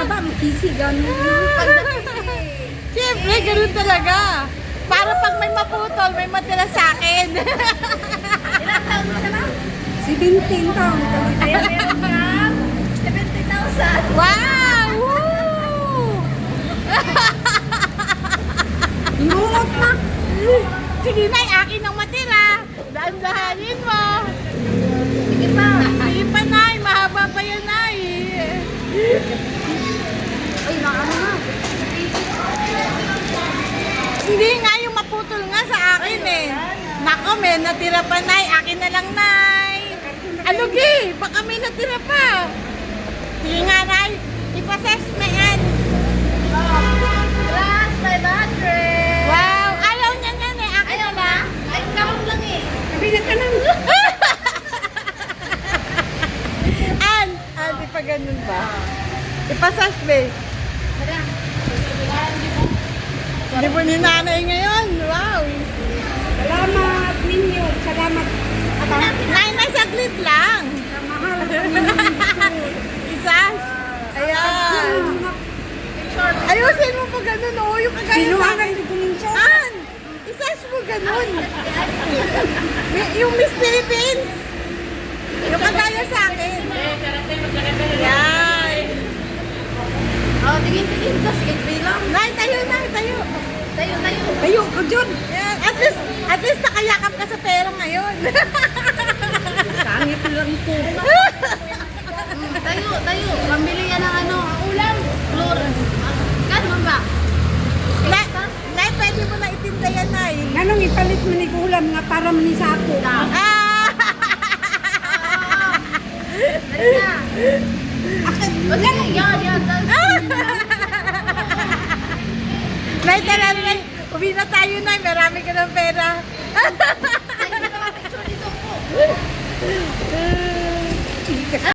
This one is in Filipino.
ba? Makisi, gano'n. Siyempre, ganun talaga. Para pag may maputol, may matira sa akin. Ilang taon mo na ba? 17 taon. Kaya meron kang 70,000. Wow! Woo! Ingungot na. Sige na, akin ang matira. Dahan-dahanin mo. Sige pa. Hindi pa, Nay. Mahaba pa yan, Nay. Ay, nakaano na. Hindi nga yung maputol nga sa akin eh. Nako, may natira pa, Nay. Akin na lang, Nay. Alugi, baka may natira pa. Sige nga, Nay. Ipasas mo yan. Plus 500. Wow, ayaw niya yan eh. Akin Ayaw na lang. na? Ay, kamot lang eh. Kabigat ka lang. Di pa ganun ba? Ipasas, be. Tara. Hindi po ni nanay ngayon. Wow. Salamat ninyo. Salamat. Nay, saglit lang. Sa mahal kami. Isas. Ayan. Ayusin mo pa ganun, oh. Yung kagaya sa Sinuwagan akin. ko ng siya. An! Isas mo ganun. Yung Miss Philippines. Yung kagaya sa akin. Yan. Oh, tingin-tingin. Sige, bilang. Nay, tayo, Nay, tayo. Tayo, tayo. Tayo ko dyan. Yan. At least nakayakap ka sa pera ngayon. Sangit lang po. Tayo, tayo. Pambili yan ng ano. Ulam. Floor. Gano'n ba? Nay, pwede mo na itinda yan, Nay. Ganong ipalit mo ni Gulam nga para manisako. Ah! Dali na. O sige, yan. Nay, tara, Nay. Uwi na tayo, Nay. Marami ka ng pera.